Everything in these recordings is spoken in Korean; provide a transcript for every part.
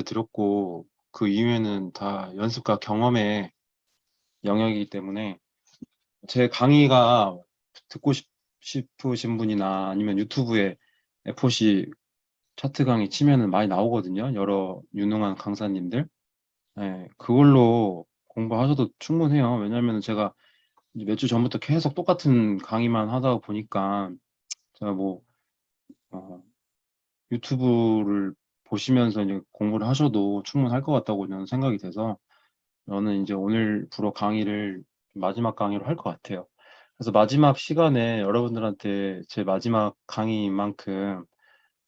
알려드렸고 그 이후에는 다 연습과 경험의 영역이기 때문에 제 강의가 듣고 싶으신 분이나 아니면 유튜브에 F4C 차트 강의 치면은 많이 나오거든요. 여러 유능한 강사님들. 네, 그걸로 공부하셔도 충분해요. 왜냐하면 제가 몇 주 전부터 계속 똑같은 강의만 하다 보니까 제가 뭐 어, 유튜브를 보시면서 이제 공부를 하셔도 충분할 것 같다고 저는 생각이 돼서 저는 이제 오늘부로 강의를 마지막 강의로 할 것 같아요. 그래서 마지막 시간에 여러분들한테 제 마지막 강의인 만큼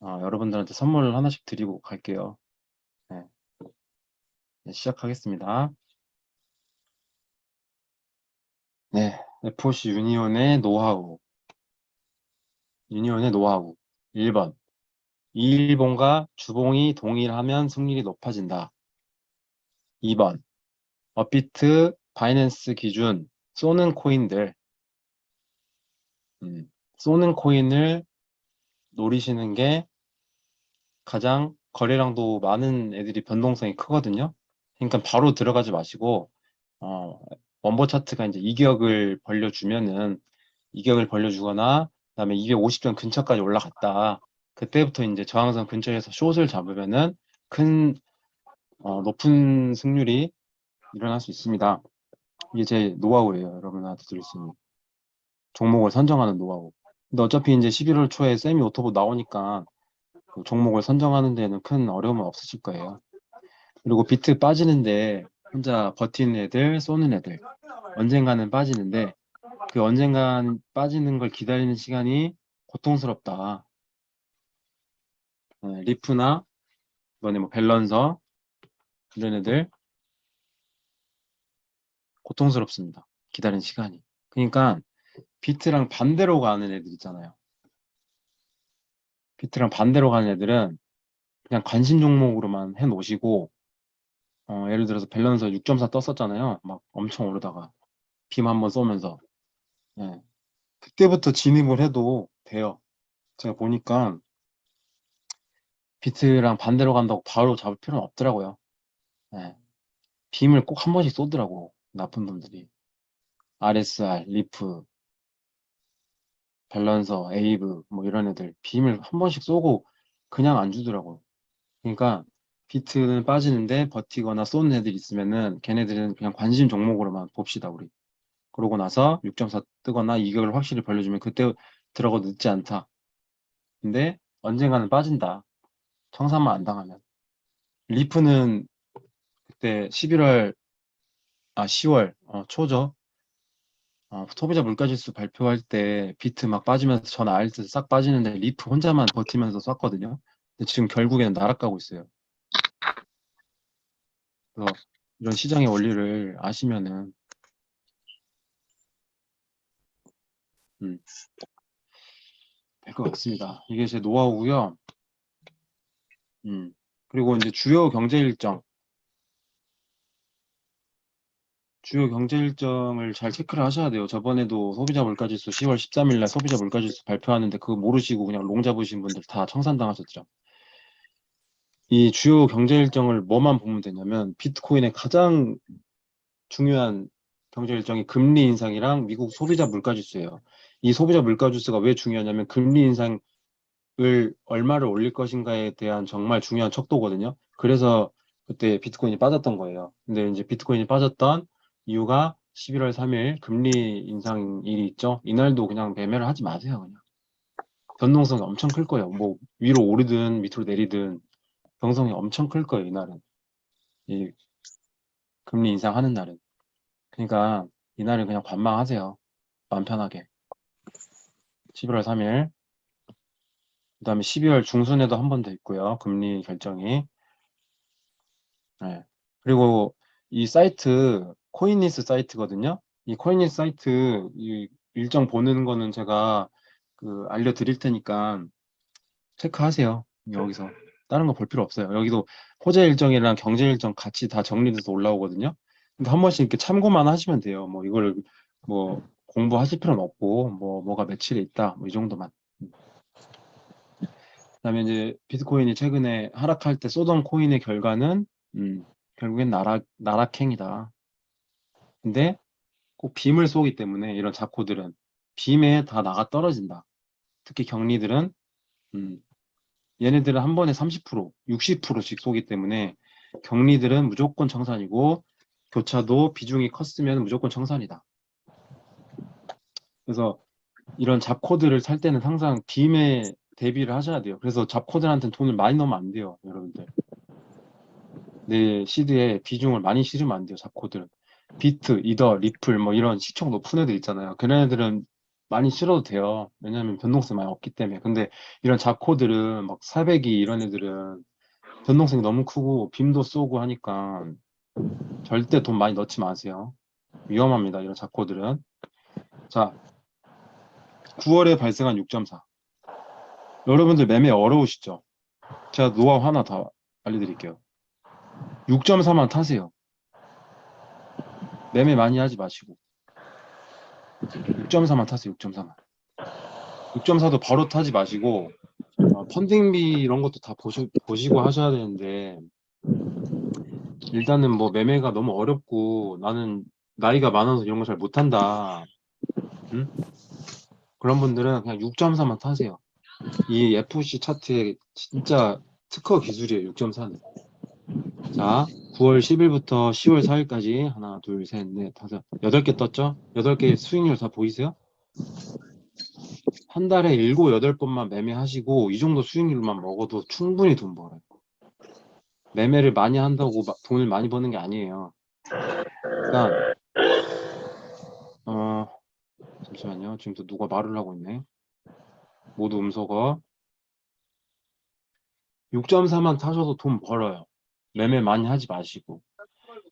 여러분들한테 선물을 하나씩 드리고 갈게요. 네, 네, 시작하겠습니다. 네, F4C 유니온의 노하우. 유니온의 노하우. 1번. 이일봉과 주봉이 동일하면 승률이 높아진다. 2번. 업비트, 바이낸스 기준 쏘는 코인들. 쏘는 코인을 노리시는 게 가장 거래량도 많은 애들이 변동성이 크거든요. 그러니까 바로 들어가지 마시고 원버 차트가 이제 이격을 벌려주면은 이격을 벌려주거나 그다음에 250점 근처까지 올라갔다. 그때부터 이제 저항선 근처에서 숏을 잡으면은 큰 높은 승률이 일어날 수 있습니다. 이게 제 노하우예요. 여러분한테 드릴 수 있는 종목을 선정하는 노하우. 근데 어차피 이제 11월 초에 세미 오토보 나오니까 그 종목을 선정하는 데는 큰 어려움은 없으실 거예요. 그리고 비트 빠지는데 혼자 버티는 애들, 쏘는 애들 언젠가는 빠지는데 그 언젠간 빠지는 걸 기다리는 시간이 고통스럽다. 리프나 이번에 뭐 밸런서 이런 애들 고통스럽습니다. 기다리는 시간이. 그러니까 비트랑 반대로 가는 애들 있잖아요. 비트랑 반대로 가는 애들은 그냥 관심 종목으로만 해 놓으시고 예를 들어서 밸런서 6.4 떴었잖아요. 막 엄청 오르다가 빔 한번 쏘면서 예. 그때부터 진입을 해도 돼요. 제가 보니까 비트랑 반대로 간다고 바로 잡을 필요는 없더라고요. 예. 빔을 꼭 한 번씩 쏘더라고 나쁜 놈들이. RSR, 리프, 밸런서, 에이브 뭐 이런 애들 빔을 한 번씩 쏘고 그냥 안 주더라고. 그러니까 비트는 빠지는데 버티거나 쏘는 애들 있으면은 걔네들은 그냥 관심 종목으로만 봅시다 우리. 그러고 나서 6.4 뜨거나 이격을 확실히 벌려주면 그때 들어가도 늦지 않다. 근데 언젠가는 빠진다. 청산만 안 당하면. 리프는 그때 10월 초죠. 소비자 물가지수 발표할 때 비트 막 빠지면서 전 알트 싹 빠지는데 리프 혼자만 버티면서 쐈거든요. 근데 지금 결국에는 날아가고 있어요. 그래서 이런 시장의 원리를 아시면은 될 것 같습니다. 이게 제 노하우고요. 그리고 이제 주요 경제 일정을 잘 체크를 하셔야 돼요. 저번에도 소비자 물가지수 10월 13일 날 소비자 물가지수 발표하는데 그거 모르시고 그냥 롱 잡으신 분들 다 청산당하셨죠. 이 주요 경제 일정을 뭐만 보면 되냐면 비트코인의 가장 중요한 경제 일정이 금리 인상이랑 미국 소비자 물가지수예요. 이 소비자 물가지수가 왜 중요하냐면 금리 인상을 얼마를 올릴 것인가에 대한 정말 중요한 척도거든요. 그래서 그때 비트코인이 빠졌던 거예요. 근데 이제 비트코인이 빠졌던 이유가 11월 3일 금리 인상일이 있죠. 이날도 그냥 매매를 하지 마세요. 그냥. 변동성이 엄청 클 거예요. 뭐 위로 오르든 밑으로 내리든 변동성이 엄청 클 거예요. 이날은. 이 금리 인상하는 날은. 그러니까 이날은 그냥 관망하세요. 마음 편하게. 11월 3일. 그다음에 12월 중순에도 한 번 더 있고요. 금리 결정이. 네. 그리고 이 사이트 코인리스 사이트거든요. 이 코인리스 사이트 이 일정 보는 거는 제가 그 알려드릴 테니까 체크하세요. 여기서 다른 거 볼 필요 없어요. 여기도 호재 일정이랑 경제 일정 같이 다 정리돼서 올라오거든요. 근데 한 번씩 이렇게 참고만 하시면 돼요. 뭐 이걸 뭐 공부하실 필요는 없고 뭐가 며칠에 있다 뭐 이 정도만. 그다음에 이제 비트코인이 최근에 하락할 때 쏘던 코인의 결과는 결국엔 나락행이다. 근데 꼭 빔을 쏘기 때문에 이런 잡코들은 빔에 다 나가 떨어진다. 특히 경리들은 음, 얘네들은 한 번에 30%, 60%씩 쏘기 때문에 경리들은 무조건 청산이고 교차도 비중이 컸으면 무조건 청산이다. 그래서 이런 잡코드를 살 때는 항상 빔에 대비를 하셔야 돼요. 그래서 잡코들한테는 돈을 많이 넣으면 안 돼요, 여러분들. 내 시드에 비중을 많이 실으면 안 돼요, 잡코들은. 비트, 이더, 리플 뭐 이런 시총 높은 애들 있잖아요. 그런 애들은 많이 실어도 돼요. 왜냐하면 변동성이 많이 없기 때문에. 근데 이런 잡코들은 막 400이 이런 애들은 변동성이 너무 크고 빔도 쏘고 하니까 절대 돈 많이 넣지 마세요. 위험합니다, 이런 잡코들은. 자, 9월에 발생한 6.4. 여러분들 매매 어려우시죠? 제가 노하우 하나 더 알려드릴게요. 6.4만 타세요. 매매 많이 하지 마시고. 6.4만 타세요, 6.4만. 6.4도 바로 타지 마시고, 펀딩비 이런 것도 다 보시고 하셔야 되는데, 일단은 뭐 매매가 너무 어렵고, 나는 나이가 많아서 이런 거 잘 못한다. 응? 그런 분들은 그냥 6.4만 타세요. 이 FC 차트의 진짜 특허 기술이에요, 6.4는. 자, 9월 10일부터 10월 4일까지 하나, 둘, 셋, 넷, 다섯, 8개 떴죠? 8개 수익률 다 보이세요? 한 달에 7, 8번만 매매하시고 이 정도 수익률만 먹어도 충분히 돈 벌어요. 매매를 많이 한다고 돈을 많이 버는 게 아니에요. 그러니까 잠시만요. 지금 또 누가 말을 하고 있네. 모두 음소거. 6.4만 타셔도 돈 벌어요. 매매 많이 하지 마시고.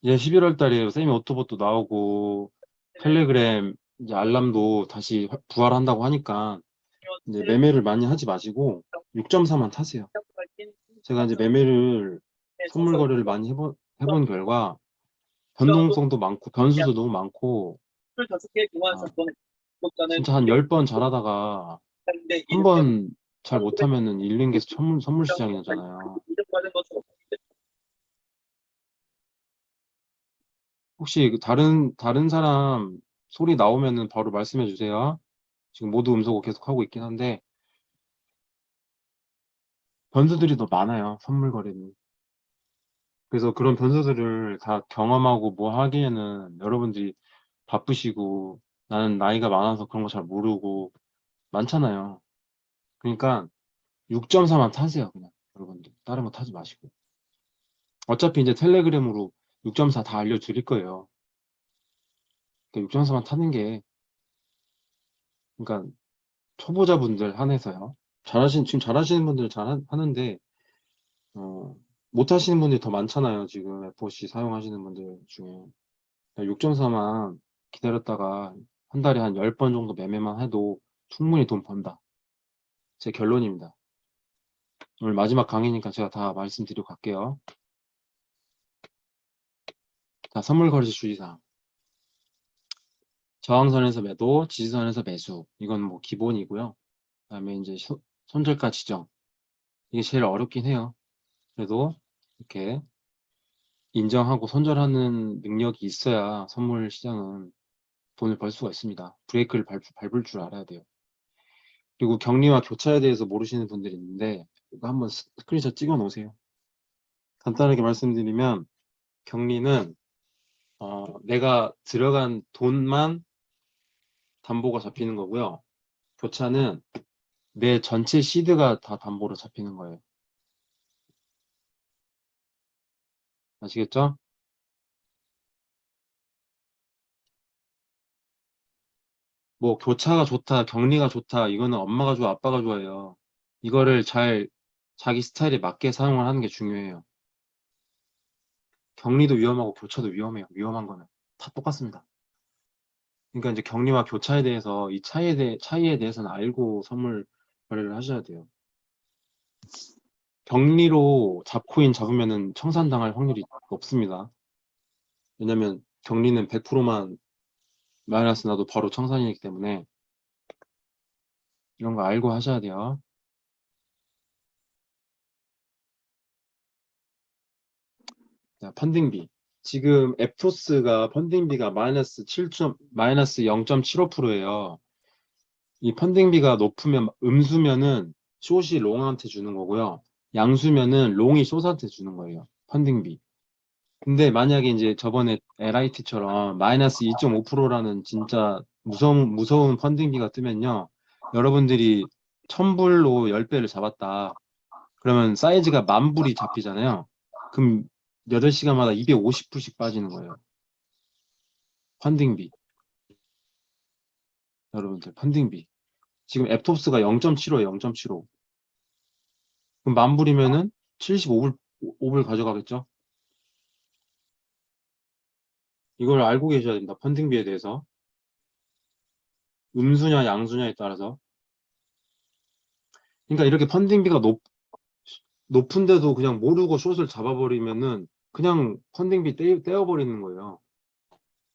이제 11월 달에 세미 오토봇도 나오고 텔레그램 이제 알람도 다시 부활한다고 하니까 이제 매매를 많이 하지 마시고 6.4만 타세요. 제가 이제 매매를 선물 거래를 많이 해본 결과 변동성도 많고 변수도 너무 많고 아, 진짜 한 10번 잘하다가 한 번 잘 못하면은 잃는 게 선물 시장이잖아요. 혹시 그 다른 사람 소리 나오면은 바로 말씀해 주세요. 지금 모두 음소거 계속 하고 있긴 한데 변수들이 더 많아요. 선물 거래는. 그래서 그런 변수들을 다 경험하고 뭐 하기에는 여러분들이 바쁘시고 나는 나이가 많아서 그런 거 잘 모르고 많잖아요. 그러니까 6.4만 타세요, 그냥. 여러분들. 다른 거 타지 마시고. 어차피 이제 텔레그램으로 6.4 다 알려드릴 거예요. 그러니까 6.4만 타는 게, 그러니까 초보자분들 한해서요. 지금 잘하시는 분들 하는데, 어, 못 하시는 분들이 더 많잖아요. 지금 FOC 사용하시는 분들 중에. 6.4만 기다렸다가 한 달에 한 10번 정도 매매만 해도 충분히 돈 번다. 제 결론입니다. 오늘 마지막 강의니까 제가 다 말씀드리고 갈게요. 자, 선물 거래소 주의사항. 저항선에서 매도, 지지선에서 매수. 이건 뭐 기본이고요. 그다음에 이제 손절가 지정. 이게 제일 어렵긴 해요. 그래도 이렇게 인정하고 손절하는 능력이 있어야 선물 시장은 돈을 벌 수가 있습니다. 브레이크를 밟을 줄 알아야 돼요. 그리고 격리와 교차에 대해서 모르시는 분들이 있는데 이거 한번 스크린샷 찍어 놓으세요. 간단하게 말씀드리면 격리는 내가 들어간 돈만 담보가 잡히는 거고요. 교차는 내 전체 시드가 다 담보로 잡히는 거예요. 아시겠죠? 뭐 교차가 좋다, 격리가 좋다, 이거는 엄마가 좋아, 아빠가 좋아해요. 이거를 잘 자기 스타일에 맞게 사용을 하는 게 중요해요. 격리도 위험하고 교차도 위험해요. 위험한 거는 다 똑같습니다. 그러니까 이제 격리와 교차에 대해서 이 차이에 대해서는 알고 선물 거래를 하셔야 돼요. 격리로 잡코인 잡으면은 청산당할 확률이 높습니다. 왜냐면 격리는 100%만 마이너스 나도 바로 청산이기 때문에 이런 거 알고 하셔야 돼요. 자, 펀딩비. 지금 앱토스가 펀딩비가 마이너스 0.75%예요. 이 펀딩비가 높으면 음수면은 숏이 롱한테 주는 거고요. 양수면은 롱이 숏한테 주는 거예요. 펀딩비. 근데 만약에 이제 저번에 LIT처럼 마이너스 2.5%라는 진짜 무서운 펀딩비가 뜨면요. 여러분들이 1000불로 10배를 잡았다. 그러면 사이즈가 10,000불이 잡히잖아요. 그럼 8시간마다 250불씩 빠지는 거예요. 펀딩비. 여러분들, 펀딩비. 지금 앱톱스가 0.75예요, 0.75. 그럼 10,000불이면은 75불, 5불 가져가겠죠? 이걸 알고 계셔야 됩니다. 펀딩비에 대해서. 음수냐, 양수냐에 따라서. 그러니까 이렇게 펀딩비가 높은데도 그냥 모르고 숏을 잡아버리면은 그냥 펀딩비 떼어버리는 거예요.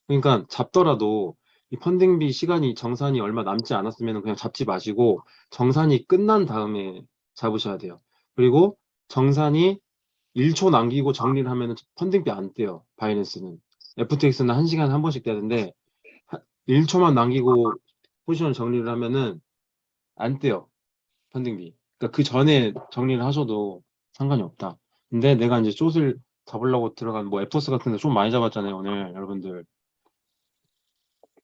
그러니까 잡더라도 이 펀딩비 시간이 정산이 얼마 남지 않았으면 그냥 잡지 마시고 정산이 끝난 다음에 잡으셔야 돼요. 그리고 정산이 1초 남기고 정리를 하면 펀딩비 안 떼요. 바이낸스는. FTX는 1시간에 한 번씩 떼는데 1초만 남기고 포지션 정리를 하면은 안 떼요. 펀딩비. 그러니까 그 전에 정리를 하셔도 상관이 없다. 근데 내가 이제 숏을 잡으려고 들어간 뭐 에포스 같은 데 좀 많이 잡았잖아요, 오늘 여러분들.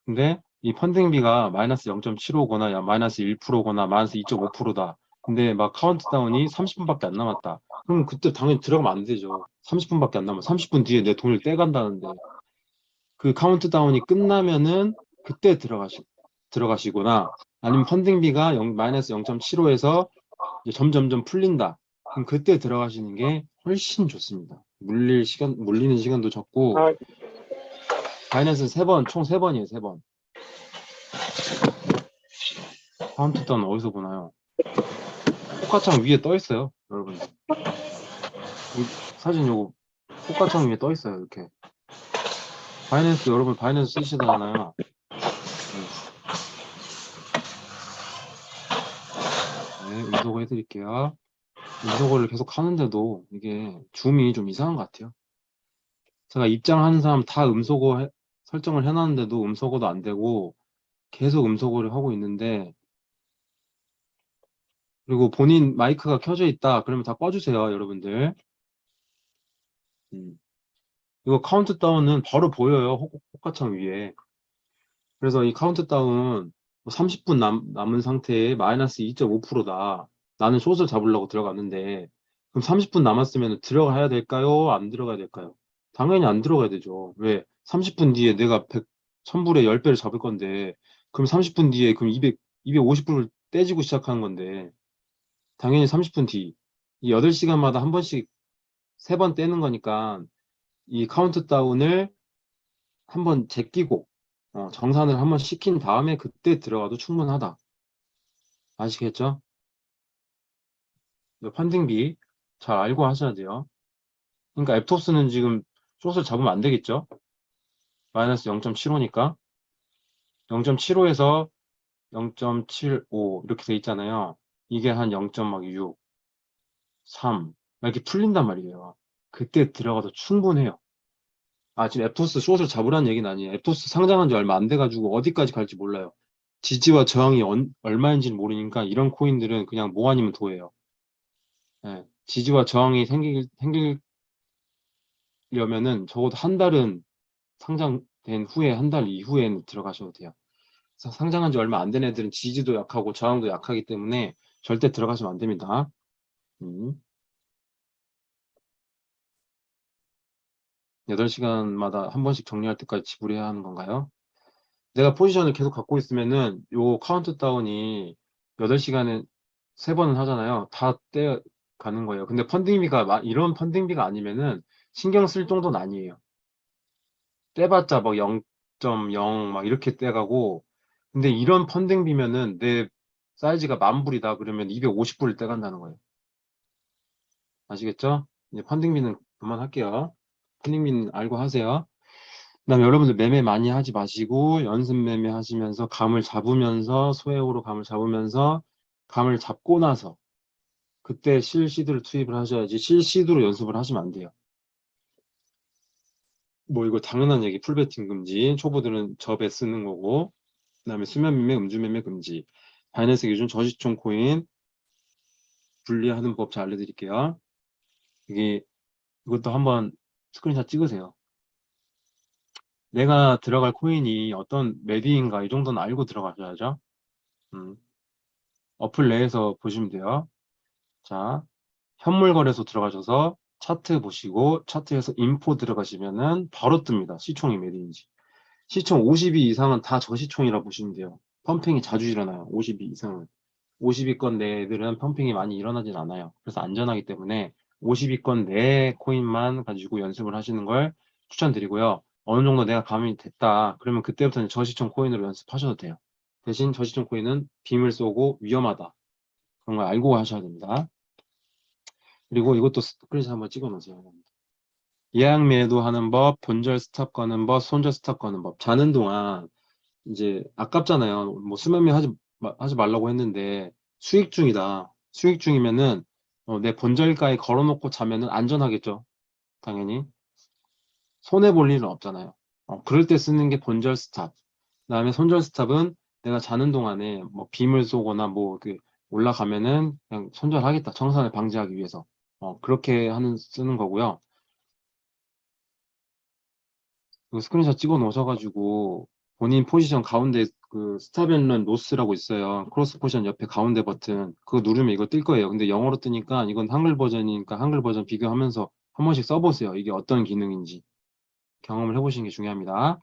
근데 이 펀딩비가 마이너스 0.75거나 마이너스 1%거나 마이너스 2.5%다. 근데 막 카운트다운이 30분밖에 안 남았다. 그럼 그때 당연히 들어가면 안 되죠. 30분밖에 안 남아. 30분 뒤에 내 돈을 떼간다는데. 그 카운트다운이 끝나면은 그때 들어가시거나 아니면 펀딩비가 마이너스 0.75에서 점점점 풀린다. 그럼 그때 들어가시는 게 훨씬 좋습니다. 물리는 시간도 적고, 바이낸스 총 3번이에요, 3번. 카운트다운 어디서 보나요? 포카창 위에 떠 있어요, 여러분. 사진 요거 포카창 위에 떠 있어요, 이렇게. 바이낸스, 여러분 바이낸스 쓰시잖아요. 네, 음소거 해드릴게요. 음소거를 계속 하는데도 이게 줌이 좀 이상한 것 같아요. 제가 입장하는 사람 다 설정을 해놨는데도 음소거도 안 되고 계속 음소거를 하고 있는데, 그리고 본인 마이크가 켜져 있다 그러면 다 꺼주세요, 여러분들. 음. 이거 카운트다운은 바로 보여요, 호가창 위에. 그래서 이 카운트다운 30분 남은 상태에 마이너스 2.5%다. 나는 숏을 잡으려고 들어갔는데, 그럼 30분 남았으면 들어가야 될까요? 안 들어가야 될까요? 당연히 안 들어가야 되죠. 왜? 30분 뒤에 내가 1000불에 10배를 잡을 건데, 그럼 30분 뒤에 그럼 250불을 떼지고 시작하는 건데, 당연히 30분 뒤. 이 8시간마다 한 번씩 3번 떼는 거니까 이 카운트다운을 한번 제끼고 정산을 한번 시킨 다음에 그때 들어가도 충분하다. 아시겠죠? 펀딩비 잘 알고 하셔야 돼요. 그러니까 앱토스는 지금 숏을 잡으면 안 되겠죠? 마이너스 0.75니까 0.75에서 0.75 이렇게 돼 있잖아요. 이게 한 0.6, 3 이렇게 풀린단 말이에요. 그때 들어가도 충분해요. 아, 지금 앱토스 숏을 잡으라는 얘기는 아니에요. 앱토스 상장한 지 얼마 안 돼가지고 어디까지 갈지 몰라요. 지지와 저항이 얼마인지는 모르니까 이런 코인들은 그냥 뭐 아니면 도예요. 예, 지지와 저항이 생기려면은 적어도 한 달은 상장된 후에 한 달 이후에는 들어가셔도 돼요. 상장한 지 얼마 안 된 애들은 지지도 약하고 저항도 약하기 때문에 절대 들어가시면 안 됩니다. 8시간마다 한 번씩 정리할 때까지 지불해야 하는 건가요? 내가 포지션을 계속 갖고 있으면은 요 카운트다운이 8시간에 3번은 하잖아요. 다 떼가는 거예요. 근데 이런 펀딩비가 아니면은 신경 쓸 정도는 아니에요. 떼봤자 막 0.0 막 이렇게 떼가고, 근데 이런 펀딩비면은 내 사이즈가 10,000불이다 그러면 250불을 떼간다는 거예요. 아시겠죠? 이제 펀딩비는 그만할게요. 펀딩비는 알고 하세요. 그다음에 여러분들 매매 많이 하지 마시고 연습 매매 하시면서 감을 잡으면서 소액으로 감을 잡으면서 감을 잡고 나서 그때 실시드를 투입을 하셔야지 실시드로 연습을 하시면 안 돼요. 뭐 이거 당연한 얘기, 풀베팅 금지, 초보들은 접에 쓰는 거고, 그다음에 수면 매매, 음주 매매 금지. 바이낸스 기준 저시총 코인 분리하는 법 잘 알려드릴게요. 이게 이것도 한번 스크린샷 찍으세요. 내가 들어갈 코인이 어떤 매비인가 이 정도는 알고 들어가셔야죠. 음, 어플 내에서 보시면 돼요. 자, 현물거래소 들어가셔서 차트 보시고 차트에서 인포 들어가시면은 바로 뜹니다. 시총이 매도인지. 시총 52 이상은 다 저시총이라 보시면 돼요. 펌핑이 자주 일어나요. 52 이상은. 50위권 내 애들은 펌핑이 많이 일어나진 않아요. 그래서 안전하기 때문에 50위권 내 코인만 가지고 연습을 하시는 걸 추천드리고요. 어느 정도 내가 감이 됐다. 그러면 그때부터는 저시총 코인으로 연습하셔도 돼요. 대신 저시총 코인은 빔을 쏘고 위험하다. 그런 걸 알고 하셔야 됩니다. 그리고 이것도 스크린샷 한번 찍어 놓으세요. 예약 매도하는 법, 본절 스탑 거는 법, 손절 스탑 거는 법. 자는 동안 이제 아깝잖아요. 뭐 수면미 하지 말라고 했는데 수익 중이다. 수익 중이면은 내 본절가에 걸어놓고 자면은 안전하겠죠. 당연히. 손해 볼 일은 없잖아요. 그럴 때 쓰는 게 본절 스탑. 그다음에 손절 스탑은 내가 자는 동안에 뭐 빔을 쏘거나 뭐 그 올라가면은 그냥 손절하겠다. 청산을 방지하기 위해서. 그렇게 쓰는 거고요. 그 스크린샷 찍어 놓으셔가지고 본인 포지션 가운데 그 스탑앤런 로스라고 있어요. 크로스 포지션 옆에 가운데 버튼 그거 누르면 이거 뜰 거예요. 근데 영어로 뜨니까 이건 한글 버전이니까 한글 버전 비교하면서 한 번씩 써보세요. 이게 어떤 기능인지 경험을 해보시는 게 중요합니다.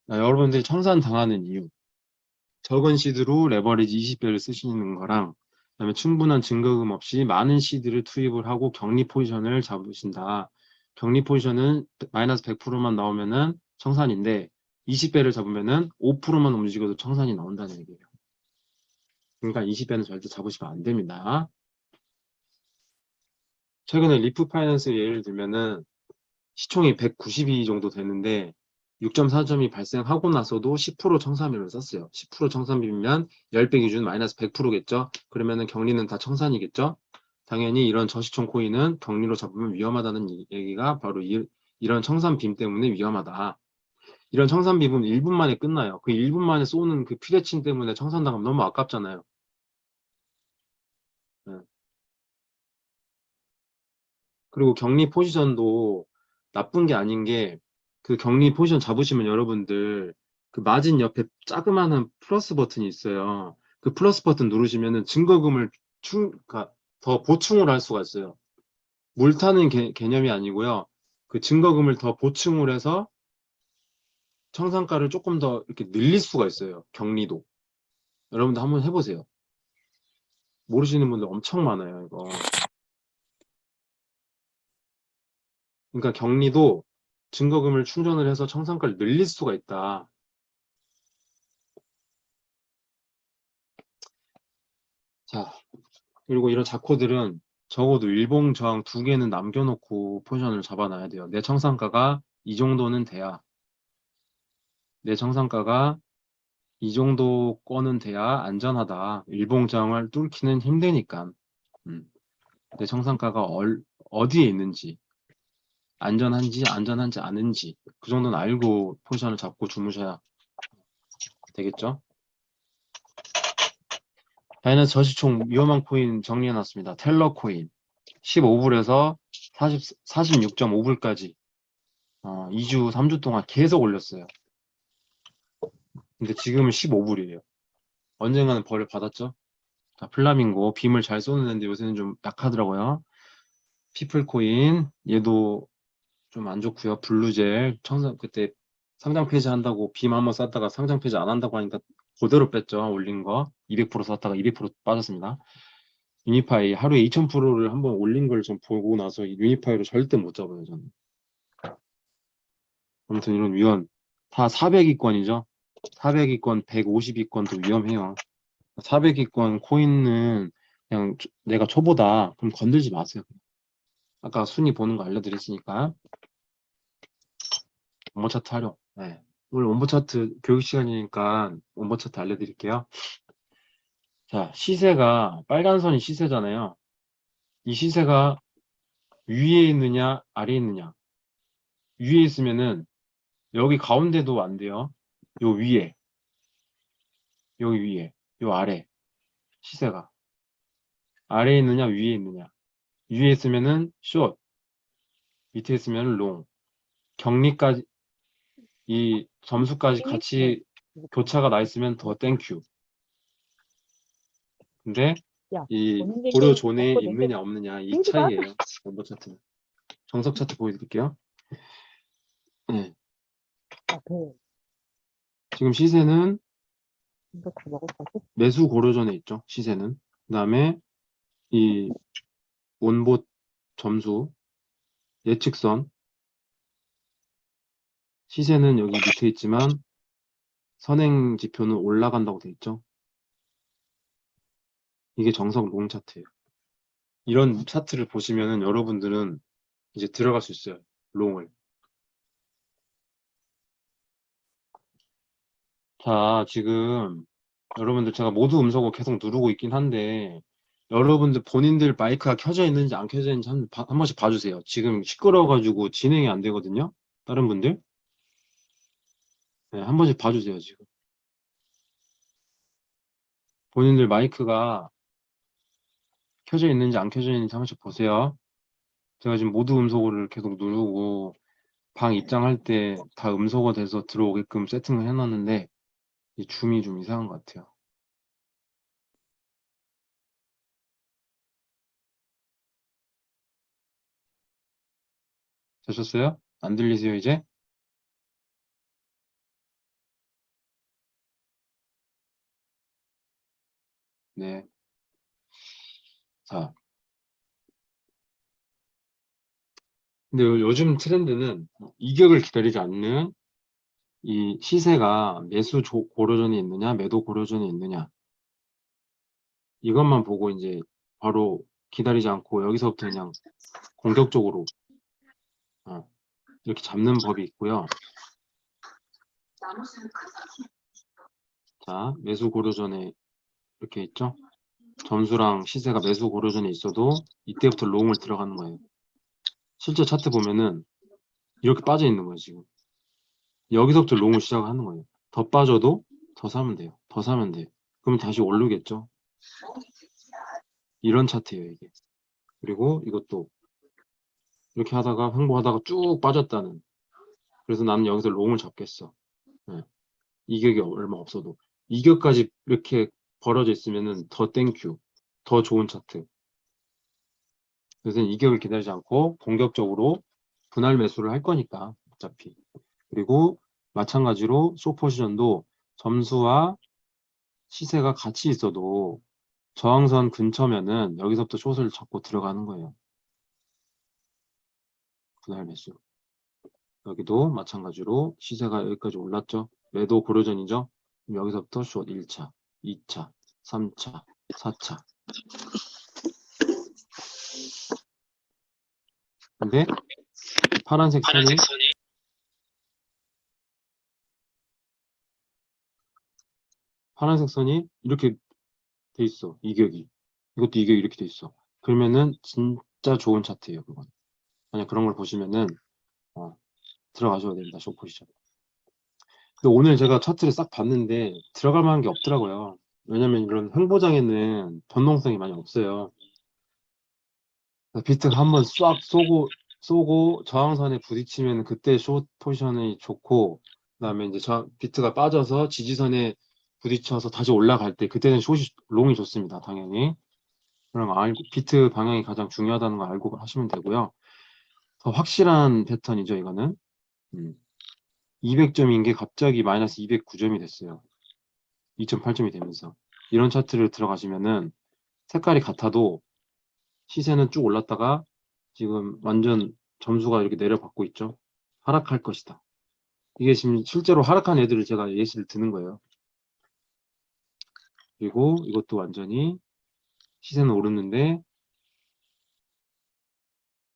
자, 여러분들이 청산 당하는 이유 적은 시드로 레버리지 20배를 쓰시는 거랑 그다음에 충분한 증거금 없이 많은 시드를 투입을 하고 격리 포지션을 잡으신다. 격리 포지션은 마이너스 100%만 나오면은 청산인데 20배를 잡으면은 5%만 움직여도 청산이 나온다는 얘기예요. 그러니까 20배는 절대 잡으시면 안 됩니다. 최근에 리프 파이낸스 예를 들면은 시총이 192 정도 되는데 6.4점이 발생하고 나서도 10% 청산비를 썼어요. 10% 청산비면 10배 기준 마이너스 100%겠죠? 그러면은 격리는 다 청산이겠죠? 당연히 이런 저시총 코인은 격리로 잡으면 위험하다는 얘기가 바로 이런 청산빔 때문에 위험하다. 이런 청산빔은 1분 만에 끝나요. 그 1분 만에 쏘는 그 피레침 때문에 청산당하면 너무 아깝잖아요. 네. 그리고 격리 포지션도 나쁜 게 아닌 게 그 격리 포지션 잡으시면 여러분들 그 마진 옆에 자그마한 플러스 버튼이 있어요. 그 플러스 버튼 누르시면은 증거금을 그러니까 더 보충을 할 수가 있어요. 물타는 개념이 아니고요. 그 증거금을 더 보충을 해서 청산가를 조금 더 이렇게 늘릴 수가 있어요. 격리도. 여러분들 한번 해보세요. 모르시는 분들 엄청 많아요, 이거. 그러니까 격리도 증거금을 충전을 해서 청산가를 늘릴 수가 있다. 자, 그리고 이런 자코들은 적어도 일봉 저항 2개는 남겨놓고 포지션을 잡아놔야 돼요. 내 청산가가 이 정도는 돼야, 내 청산가가 이 정도 거는 돼야 안전하다. 일봉 저항을 뚫기는 힘드니까. 음, 내 청산가가 어디에 있는지, 안전한지 않은지, 그 정도는 알고 포지션을 잡고 주무셔야 되겠죠? 바이낸스 저시총 위험한 코인 정리해놨습니다. 텔러 코인 15불에서 46.5불까지 2주, 3주 동안 계속 올렸어요. 근데 지금은 15불이에요. 언젠가는 벌을 받았죠? 자, 플라밍고 빔을 잘 쏘는 애인데 요새는 좀 약하더라고요. 피플코인 얘도 좀 안 좋고요. 블루젤 그때 상장 폐지 한다고 빔 한번 쐈다가 상장 폐지 안 한다고 하니까 그대로 뺐죠. 올린 거 200% 쐈다가 200% 빠졌습니다. 유니파이 하루에 2000%를 한번 올린 걸 좀 보고 나서 유니파이로 절대 못 잡아요, 저는. 아무튼 이런 위험 다 400위권이죠. 400위권, 150위권도 위험해요. 400위권 코인은 그냥 내가 초보다 그럼 건들지 마세요. 아까 순위 보는 거 알려드렸으니까 원본 차트 하려. 네. 오늘 원본 차트 교육 시간이니까 원본 차트 알려드릴게요. 자, 시세가 빨간 선이 시세잖아요. 이 시세가 위에 있느냐 아래에 있느냐 위에 있으면은 여기 가운데도 안 돼요. 요 위에, 여기 위에, 요 아래 시세가 아래에 있느냐 위에 있느냐. 위에 있으면은 숏, 밑에 있으면은 롱. 격리까지 이 점수까지 같이 교차가 나 있으면 더 땡큐. 근데 야, 이 보는 게 고려 존에 먹고 있느냐 없느냐 이 힘들어. 차이예요. 원버 차트는. 정석 차트 보여드릴게요. 네. 야, 그, 지금 시세는 이거 다 먹을 거지? 매수 고려존에 있죠. 시세는. 그다음에 이 원보 점수 예측선 시세는 여기 밑에 있지만 선행 지표는 올라간다고 돼 있죠. 이게 정석 롱 차트예요. 이런 차트를 보시면은 여러분들은 이제 들어갈 수 있어요. 롱을. 자, 지금 여러분들 제가 모두 음소거 계속 누르고 있긴 한데 여러분들 본인들 마이크가 켜져 있는지 안 켜져 있는지 한 번씩 봐주세요. 지금 시끄러워가지고 진행이 안 되거든요. 다른 분들. 네, 한 번씩 봐주세요, 지금. 본인들 마이크가 켜져 있는지 안 켜져 있는지 한 번씩 보세요. 제가 지금 모두 음소거를 계속 누르고 방 입장할 때 다 음소거 돼서 들어오게끔 세팅을 해놨는데 이 줌이 좀 이상한 것 같아요. 되셨어요? 안 들리세요, 이제? 네. 자, 근데 요즘 트렌드는 이격을 기다리지 않는 이 시세가 매수 고려전이 있느냐, 매도 고려전이 있느냐 이것만 보고 이제 바로 기다리지 않고 여기서부터 그냥 공격적으로 이렇게 잡는 법이 있고요. 자, 매수 고려전에 이렇게 있죠. 점수랑 시세가 매수 고려전에 있어도 이때부터 롱을 들어가는 거예요. 실제 차트 보면은 이렇게 빠져 있는 거예요, 지금. 여기서부터 롱을 시작하는 거예요. 더 빠져도 더 사면 돼요. 더 사면 돼요. 그럼 다시 오르겠죠. 이런 차트예요, 이게. 그리고 이것도 이렇게 하다가 횡보하다가 쭉 빠졌다는. 그래서 나는 여기서 롱을 잡겠어. 네. 이격이 얼마 없어도. 이격까지 이렇게 벌어져 있으면은 더 땡큐. 더 좋은 차트. 그래서 이격을 기다리지 않고 공격적으로 분할 매수를 할 거니까 어차피. 그리고 마찬가지로 숏포지션도 점수와 시세가 같이 있어도 저항선 근처면은 여기서부터 숏을 잡고 들어가는 거예요. 분할 매수. 여기도 마찬가지로 시세가 여기까지 올랐죠. 매도 고려전이죠. 그럼 여기서부터 숏 1차, 2차, 3차, 4차. 근데 파란색 선이 이렇게 돼 있어. 이격이. 이것도 이격이 이렇게 돼 있어. 그러면은 진짜 좋은 차트예요, 그건. 만약 그런 걸 보시면은 들어가셔야 됩니다. 숏 포지션. 근데 오늘 제가 차트를 싹 봤는데 들어갈 만한 게 없더라고요. 왜냐면 이런 횡보장에는 변동성이 많이 없어요. 비트가 한번 싹 쏘고 저항선에 부딪히면 그때 숏 포지션이 좋고 그다음에 이제 비트가 빠져서 지지선에 부딪혀서 다시 올라갈 때 그때는 롱이 좋습니다. 당연히. 그런 거 알고 비트 방향이 가장 중요하다는 거 알고 하시면 되고요. 더 확실한 패턴이죠, 이거는. 200점인 게 갑자기 마이너스 209점이 됐어요. 2.8점이 되면서. 이런 차트를 들어가시면은 색깔이 같아도 시세는 쭉 올랐다가 지금 완전 점수가 이렇게 내려받고 있죠. 하락할 것이다. 이게 지금 실제로 하락한 애들을 제가 예시를 드는 거예요. 그리고 이것도 완전히 시세는 오르는데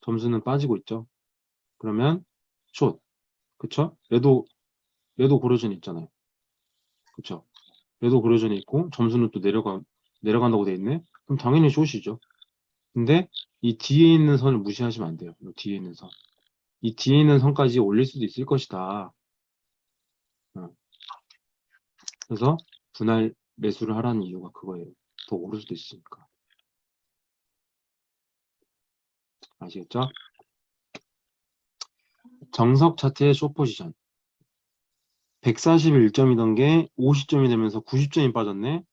점수는 빠지고 있죠. 그러면 숏, 그쵸? 매도 고려전이 있잖아요. 그쵸? 매도 고려전이 있고 점수는 또 내려간다고 돼 있네. 그럼 당연히 숏이죠. 근데 이 뒤에 있는 선을 무시하시면 안 돼요. 이 뒤에 있는 선. 이 뒤에 있는 선까지 올릴 수도 있을 것이다. 그래서 분할 매수를 하라는 이유가 그거예요. 더 오를 수도 있으니까. 아시겠죠? 정석 차트의 숏포지션. 141점이던 게 50점이 되면서 90점이 빠졌네?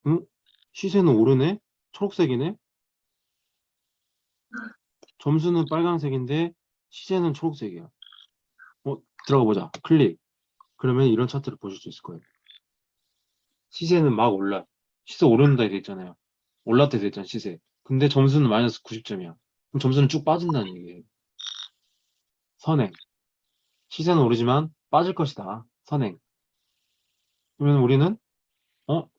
응? 시세는 오르네? 초록색이네? 점수는 빨간색인데 시세는 초록색이야. 들어가 보자. 클릭. 그러면 이런 차트를 보실 수 있을 거예요. 시세는 막 올라. 시세 오른다 돼 있잖아요. 올랐다 돼 있잖아, 시세. 근데 점수는 마이너스 90점이야. 그럼 점수는 쭉 빠진다는 얘기예요. 선행. 시세는 오르지만 빠질 것이다. 선행. 그러면 우리는 어?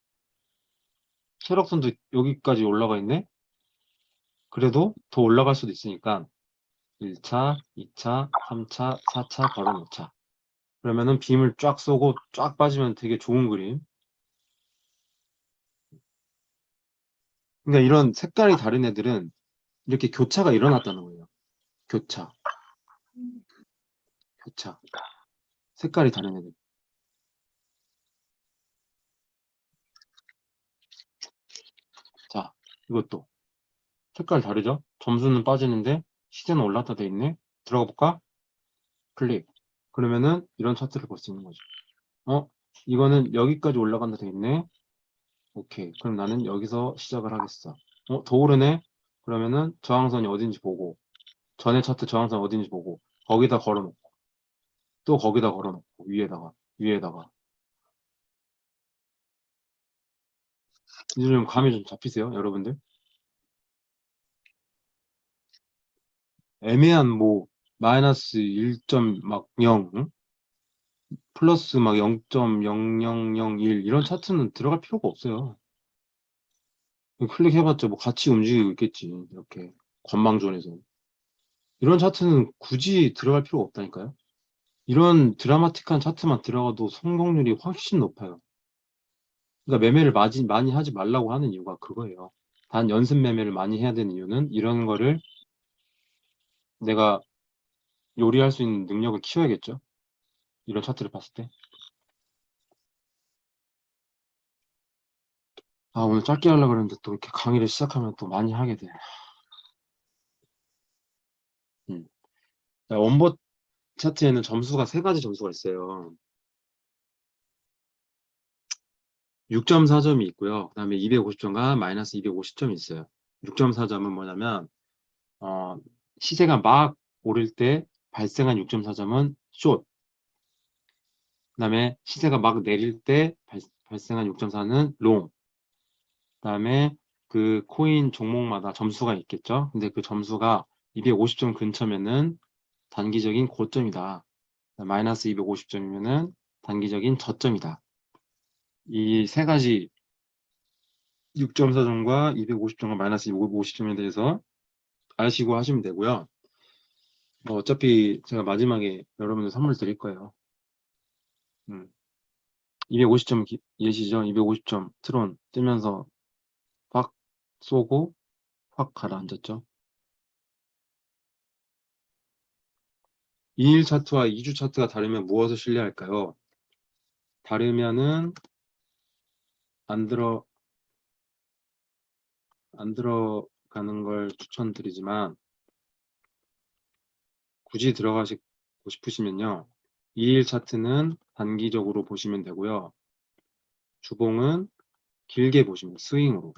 체력선도 여기까지 올라가 있네? 그래도 더 올라갈 수도 있으니까 1차, 2차, 3차, 4차, 바로 5차. 그러면은 빔을 쫙 쏘고 쫙 빠지면 되게 좋은 그림. 그러니까 이런 색깔이 다른 애들은 이렇게 교차가 일어났다는 거예요. 교차, 교차. 색깔이 다른 애들. 자, 이것도 색깔 다르죠? 점수는 빠지는데 시세는 올랐다 돼 있네. 들어가 볼까? 클릭. 그러면은 이런 차트를 볼 수 있는 거죠. 어? 이거는 여기까지 올라간다 돼 있네. 오케이. 그럼 나는 여기서 시작을 하겠어. 더 오르네? 그러면은 저항선이 어딘지 보고, 전에 차트 저항선 어딘지 보고, 거기다 걸어놓고, 또 거기다 걸어놓고, 위에다가. 이제 좀 감이 좀 잡히세요, 여러분들? 애매한 뭐, 마이너스 1점 막 0, 응? 플러스 막 0.0001 이런 차트는 들어갈 필요가 없어요. 클릭해봤자 뭐 같이 움직이고 있겠지. 이렇게 관망존에서. 이런 차트는 굳이 들어갈 필요가 없다니까요. 이런 드라마틱한 차트만 들어가도 성공률이 훨씬 높아요. 그러니까 매매를 많이 하지 말라고 하는 이유가 그거예요. 단 연습 매매를 많이 해야 되는 이유는 이런 거를 내가 요리할 수 있는 능력을 키워야겠죠. 이런 차트를 봤을 때. 아, 오늘 짧게 하려고 그랬는데 또 이렇게 강의를 시작하면 또 많이 하게 돼. 음. 자, 원버 차트에는 점수가 세 가지 점수가 있어요. 6.4점이 있고요. 그다음에 250점과 마이너스 250점이 있어요. 6.4점은 뭐냐면 어, 시세가 막 오를 때 발생한 6.4점은 숏. 그다음에 시세가 막 내릴 때 발생한 6.4는 롱. 그다음에 그 코인 종목마다 점수가 있겠죠. 근데 그 점수가 250점 근처면은 단기적인 고점이다. 마이너스 250점이면은 단기적인 저점이다. 이 세 가지 6.4점과 250점과 마이너스 250점에 대해서 아시고 하시면 되고요. 어차피 제가 마지막에 여러분들 선물 드릴 거예요. 250점 예시죠? 250점 트론 뜨면서 확 쏘고 확 가라앉았죠. 2일 차트와 2주 차트가 다르면 무엇을 신뢰할까요? 다르면은 안 들어 안 들어가는 걸 추천드리지만 굳이 들어가시고 싶으시면요. 2일 차트는 단기적으로 보시면 되고요. 주봉은 길게 보시면 스윙으로.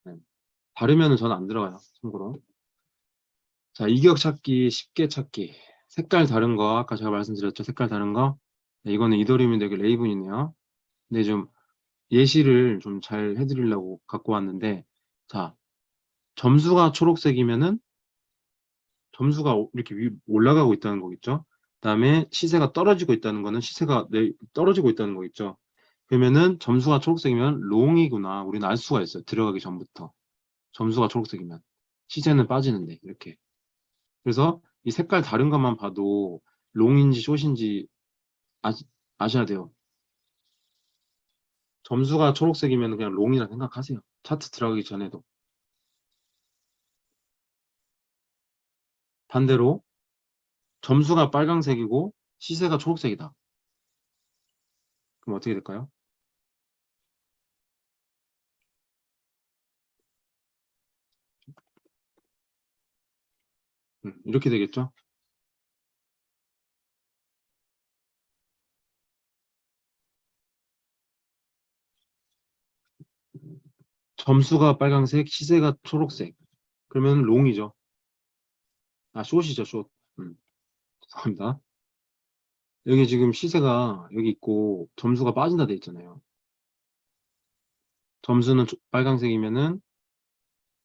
네. 다르면은 저는 안 들어가요. 참고로. 자, 이격 찾기, 쉽게 찾기. 색깔 다른 거, 아까 제가 말씀드렸죠? 색깔 다른 거. 네, 이거는 이더리움인데 여기 레이븐이네요. 근데 좀 예시를 좀 잘 해드리려고 갖고 왔는데, 자, 점수가 초록색이면은 점수가 이렇게 올라가고 있다는 거겠죠? 그다음에 시세가 떨어지고 있다는 거는 시세가 떨어지고 있다는 거겠죠? 그러면은 점수가 초록색이면 롱이구나. 우리는 알 수가 있어요. 들어가기 전부터. 점수가 초록색이면. 시세는 빠지는데, 이렇게. 그래서 이 색깔 다른 것만 봐도 롱인지 숏인지 아셔야 돼요. 점수가 초록색이면 그냥 롱이라 생각하세요. 차트 들어가기 전에도. 반대로 점수가 빨강색이고 시세가 초록색이다. 그럼 어떻게 될까요? 이렇게 되겠죠? 점수가 빨강색, 시세가 초록색. 그러면 롱이죠. 아, 숏이죠, 숏. 죄송합니다. 여기 지금 시세가 여기 있고 점수가 빠진다 돼 있잖아요. 점수는 빨강색이면은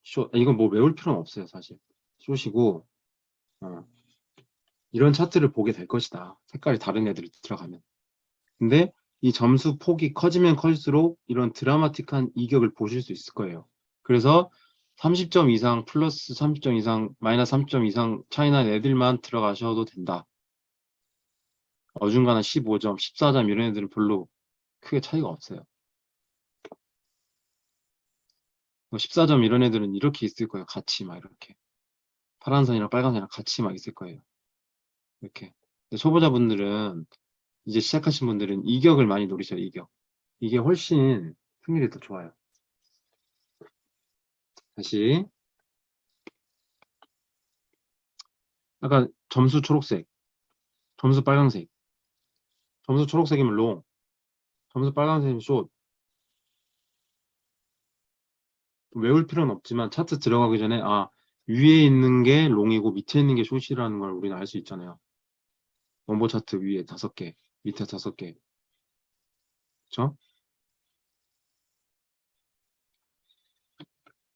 숏. 이건 뭐 외울 필요는 없어요, 사실. 숏이고, 어, 이런 차트를 보게 될 것이다. 색깔이 다른 애들이 들어가면. 근데 이 점수 폭이 커지면 커질수록 이런 드라마틱한 이격을 보실 수 있을 거예요. 그래서 30점 이상 플러스 30점 이상 마이너스 30점 이상 차이 난 애들만 들어가셔도 된다. 어중간한 15점, 14점 이런 애들은 별로 크게 차이가 없어요. 14점 이런 애들은 이렇게 있을 거예요. 같이 막 이렇게. 파란 선이랑 빨간 선이랑 같이 막 있을 거예요. 이렇게. 근데 초보자분들은 이제 시작하신 분들은 이격을 많이 노리셔요. 이격. 이게 훨씬 승률이 더 좋아요. 다시 아까 점수 초록색, 점수 빨간색, 점수 초록색이면 롱, 점수 빨간색이면 숏. 외울 필요는 없지만 차트 들어가기 전에 아 위에 있는 게 롱이고 밑에 있는 게 숏이라는 걸 우리는 알 수 있잖아요. 원보 차트 위에 5개, 밑에 5개. 그쵸?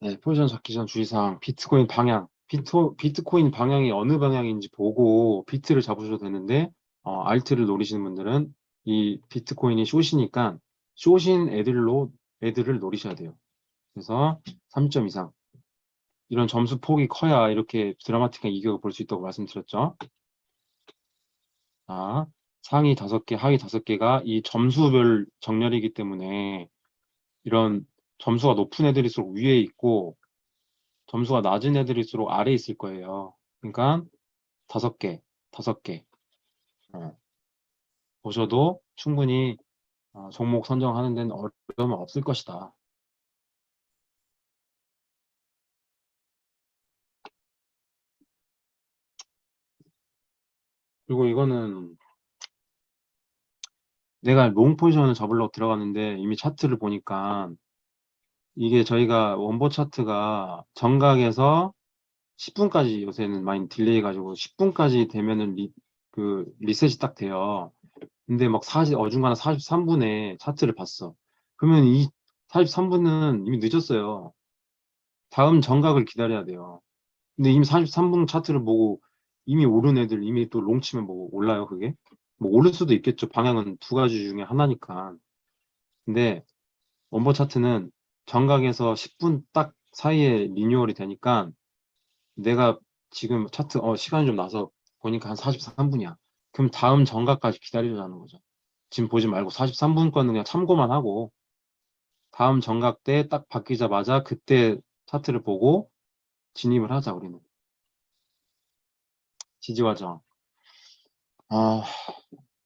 네, 포지션 잡기 전 주의사항, 비트코인 방향. 비트코인 방향이 어느 방향인지 보고 비트를 잡으셔도 되는데, 알트를 노리시는 분들은 이 비트코인이 숏이니까 숏인 애들을 노리셔야 돼요. 그래서 3점 이상. 이런 점수 폭이 커야 이렇게 드라마틱한 이격을 볼 수 있다고 말씀드렸죠. 아, 상위 5개, 하위 5개가 이 점수별 정렬이기 때문에 이런 점수가 높은 애들일수록 위에 있고 점수가 낮은 애들일수록 아래에 있을 거예요. 그러니까 5개, 5개 보셔도 충분히 종목 선정하는 데는 어려움은 없을 것이다. 그리고 이거는 내가 롱 포지션을 잡으려고 들어갔는데 이미 차트를 보니까 이게 저희가 원보 차트가 정각에서 10분까지 요새는 많이 딜레이 가지고 10분까지 되면은 그 리셋이 딱 돼요. 근데 막 어중간한 43분에 차트를 봤어. 그러면 이 43분은 이미 늦었어요. 다음 정각을 기다려야 돼요. 근데 이미 43분 차트를 보고 이미 오른 애들 이미 또 롱치면 뭐 올라요, 그게? 뭐 오를 수도 있겠죠. 방향은 두 가지 중에 하나니까. 근데 원버 차트는 정각에서 10분 딱 사이에 리뉴얼이 되니까 내가 지금 차트 시간이 좀 나서 보니까 한 43분이야. 그럼 다음 정각까지 기다리자는 거죠. 지금 보지 말고 43분 거는 그냥 참고만 하고 다음 정각 때 딱 바뀌자마자 그때 차트를 보고 진입을 하자 우리는. 지지와정. 아,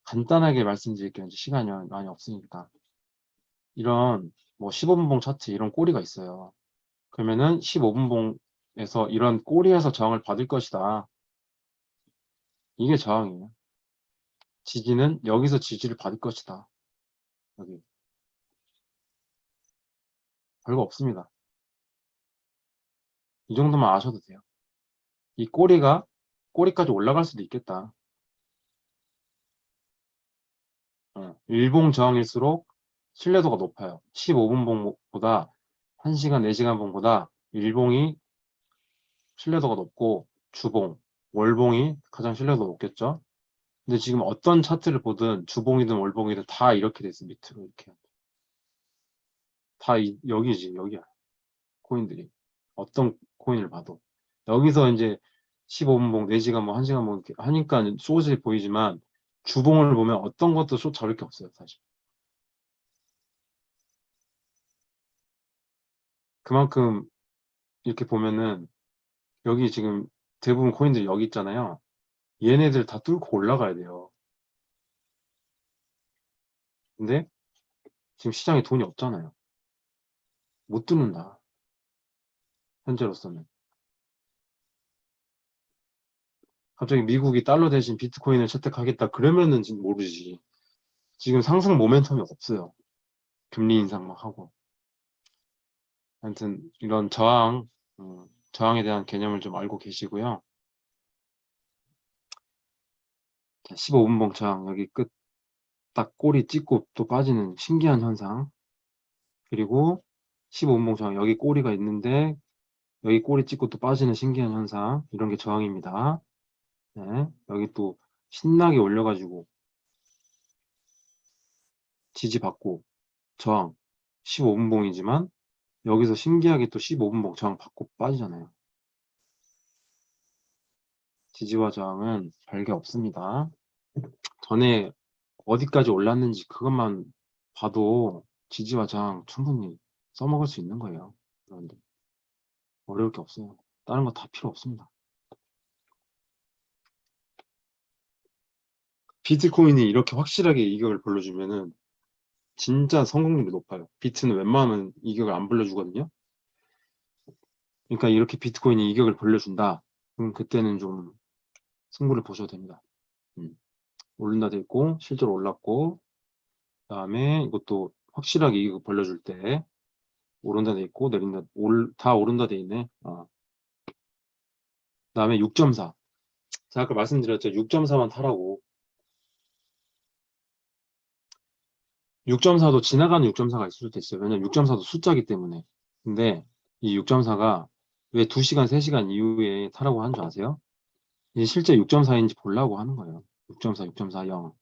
간단하게 말씀드릴게요. 이제 시간이 많이 없으니까. 이런 뭐 15분봉 차트 이런 꼬리가 있어요. 그러면은 15분봉에서 이런 꼬리에서 저항을 받을 것이다. 이게 저항이에요. 지지는 여기서 지지를 받을 것이다. 여기. 별거 없습니다. 이 정도만 아셔도 돼요. 이 꼬리까지 올라갈 수도 있겠다. 일봉 저항일수록 신뢰도가 높아요. 15분봉보다 1시간, 4시간 봉보다 일봉이 신뢰도가 높고 주봉, 월봉이 가장 신뢰도가 높겠죠. 근데 지금 어떤 차트를 보든 주봉이든 월봉이든 다 이렇게 돼 있어. 밑으로 이렇게. 다 여기지, 여기야. 코인들이. 어떤 코인을 봐도. 여기서 이제 15분봉, 4시간 뭐 1시간 뭐 이렇게 하니까 숏이 보이지만 주봉을 보면 어떤 것도 숏 잡을 게 없어요, 사실. 그만큼 이렇게 보면은 여기 지금 대부분 코인들 여기 있잖아요. 얘네들 다 뚫고 올라가야 돼요. 근데 지금 시장에 돈이 없잖아요. 못 뚫는다. 현재로서는. 갑자기 미국이 달러 대신 비트코인을 채택하겠다 그러면은 지금 모르지. 지금 상승 모멘텀이 없어요. 금리 인상 막 하고. 아무튼 이런 저항에 대한 개념을 좀 알고 계시고요. 자, 15분봉 저항 여기 끝 딱 꼬리 찍고 또 빠지는 신기한 현상. 그리고 15분봉 저항 여기 꼬리가 있는데 여기 꼬리 찍고 또 빠지는 신기한 현상. 이런 게 저항입니다. 네, 여기 또 신나게 올려가지고 지지받고 저항 15분봉이지만 여기서 신기하게 또 15분봉 저항 받고 빠지잖아요. 지지와 저항은 별게 없습니다. 전에 어디까지 올랐는지 그것만 봐도 지지와 저항 충분히 써먹을 수 있는 거예요. 그런데 어려울 게 없어요. 다른 거 다 필요 없습니다. 비트코인이 이렇게 확실하게 이격을 불러주면은 진짜 성공률이 높아요. 비트는 웬만하면 이격을 안 불러주거든요. 그러니까 이렇게 비트코인이 이격을 불려준다. 그럼 그때는 좀 승부를 보셔도 됩니다. 오른다 돼 있고 실제로 올랐고 그다음에 이것도 확실하게 이격을 벌려줄 때 오른다 돼 있고 내린다 다 오른다 돼 있네. 그다음에 6.4. 제가 아까 말씀드렸죠. 6.4만 타라고. 6.4도 지나가는 6.4가 있을 수도 있어요. 왜냐면 6.4도 숫자기 때문에. 근데 이 6.4가 왜 2시간, 3시간 이후에 타라고 하는 줄 아세요? 이제 실제 6.4인지 보려고 하는 거예요. 6.4, 6.4, 0.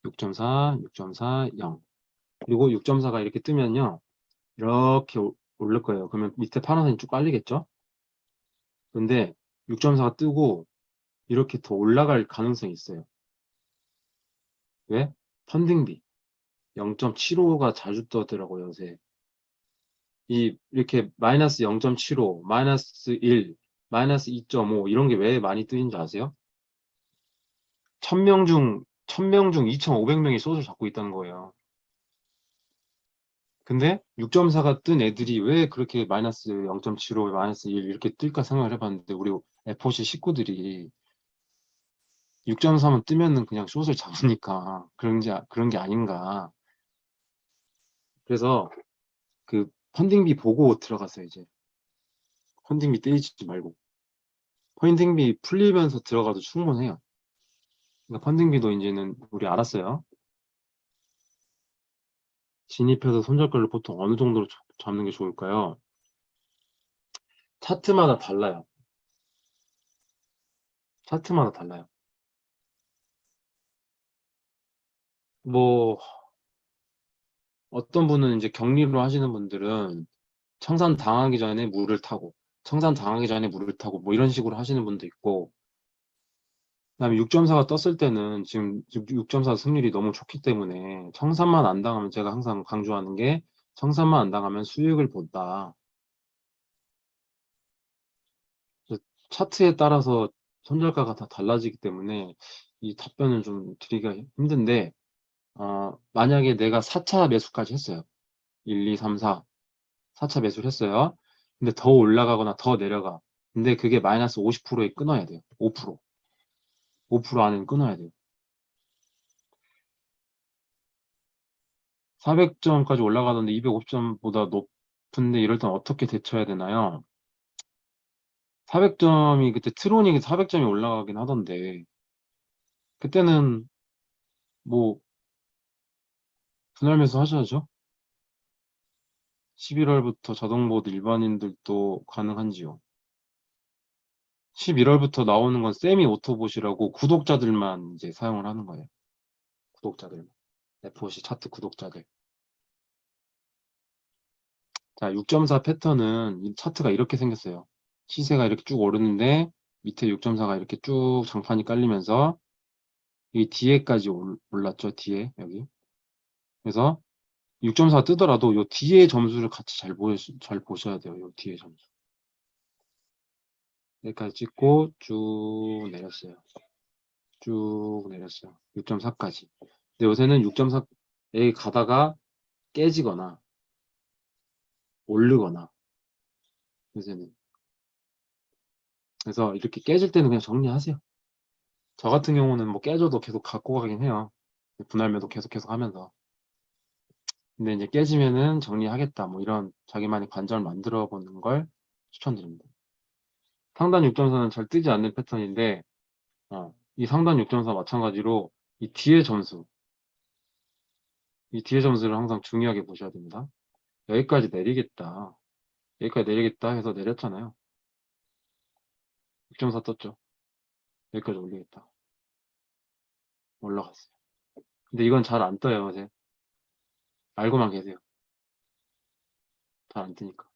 6.4, 6.4, 0. 그리고 6.4가 이렇게 뜨면요. 이렇게 오를 거예요. 그러면 밑에 파란선이 쭉 깔리겠죠? 근데 6.4가 뜨고 이렇게 더 올라갈 가능성이 있어요. 왜? 펀딩비. 0.75가 자주 떠더라고요, 요새. 이렇게 마이너스 0.75, 마이너스 1, 마이너스 2.5 이런 게 왜 많이 뜨는 줄 아세요? 1000명 중 2,500명이 숏을 잡고 있다는 거예요. 근데 6.4가 뜬 애들이 왜 그렇게 마이너스 0.75, 마이너스 1 이렇게 뜰까 생각을 해봤는데 우리 FOC 식구들이 6.3은 뜨면은 그냥 숏을 잡으니까 그런 게 아닌가. 그래서 그 펀딩비 보고 들어갔어요, 이제. 펀딩비 떼이지 말고. 펀딩비 풀리면서 들어가도 충분해요. 그러니까 펀딩비도 이제는 우리 알았어요. 진입해서 손절가를 보통 어느 정도로 잡는 게 좋을까요? 차트마다 달라요. 차트마다 달라요. 뭐 어떤 분은 이제 격리로 하시는 분들은 청산 당하기 전에 물을 타고 청산 당하기 전에 물을 타고 뭐 이런 식으로 하시는 분도 있고 그다음에 6.4가 떴을 때는 지금 6.4 승률이 너무 좋기 때문에 청산만 안 당하면 제가 항상 강조하는 게 청산만 안 당하면 수익을 본다. 그래서 차트에 따라서 손절가가 다 달라지기 때문에 이 답변을 좀 드리기가 힘든데 만약에 내가 4차 매수까지 했어요. 1, 2, 3, 4. 4차 매수를 했어요. 근데 더 올라가거나 더 내려가. 근데 그게 마이너스 50%에 끊어야 돼요. 5%. 5% 안에는 끊어야 돼요. 400점까지 올라가던데 250점보다 높은데 이럴 땐 어떻게 대처해야 되나요? 400점이 그때 트론이 400점이 올라가긴 하던데 그때는 뭐 분할 매수 하셔야죠. 11월부터 자동보드 일반인들도 가능한지요. 11월부터 나오는 건 세미 오토봇이라고 구독자들만 이제 사용을 하는 거예요. 구독자들만. FOC 차트 구독자들. 자, 6.4 패턴은 이 차트가 이렇게 생겼어요. 시세가 이렇게 쭉 오르는데 밑에 6.4가 이렇게 쭉 장판이 깔리면서 이 뒤에까지 올랐죠. 뒤에 여기. 그래서 6.4 뜨더라도 요 뒤에 점수를 같이 잘 보셔야 돼요. 요 뒤에 점수. 여기까지 찍고 쭉 내렸어요. 쭉 내렸어요. 6.4까지. 근데 요새는 6.4에 가다가 깨지거나 오르거나 요새는. 그래서 이렇게 깨질 때는 그냥 정리하세요. 저 같은 경우는 뭐 깨져도 계속 갖고 가긴 해요. 분할 매도 계속 하면서. 근데 이제 깨지면은 정리하겠다. 뭐 이런 자기만의 관점을 만들어 보는 걸 추천드립니다. 상단 6.4는 잘 뜨지 않는 패턴인데, 이 상단 6.4 마찬가지로 이 뒤에 점수, 이 뒤에 점수를 항상 중요하게 보셔야 됩니다. 여기까지 내리겠다. 여기까지 내리겠다 해서 내렸잖아요. 6.4 떴죠. 여기까지 올리겠다. 올라갔어요. 근데 이건 잘 안 떠요, 어제. 알고만 계세요. 잘 안 뜨니까.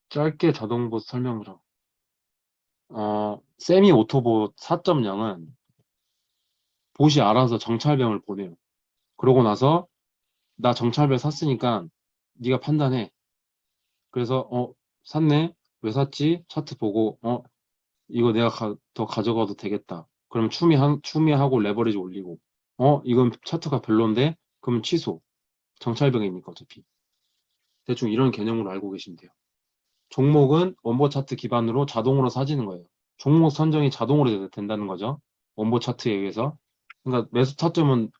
짧게 자동봇 설명으로. 세미 오토봇 4.0은 봇이 알아서 정찰병을 보내요. 그러고 나서 나 정찰병 샀으니까 네가 판단해. 그래서 샀네? 왜 샀지? 차트 보고 이거 내가 더 가져가도 되겠다. 그럼 추미하고 레버리지 올리고 이건 차트가 별론데? 그럼 취소. 정찰병이니까 어차피. 대충 이런 개념으로 알고 계시면 돼요. 종목은 원보 차트 기반으로 자동으로 사지는 거예요. 종목 선정이 자동으로 된다는 거죠. 원보 차트에 의해서. 그러니까 매수 타점은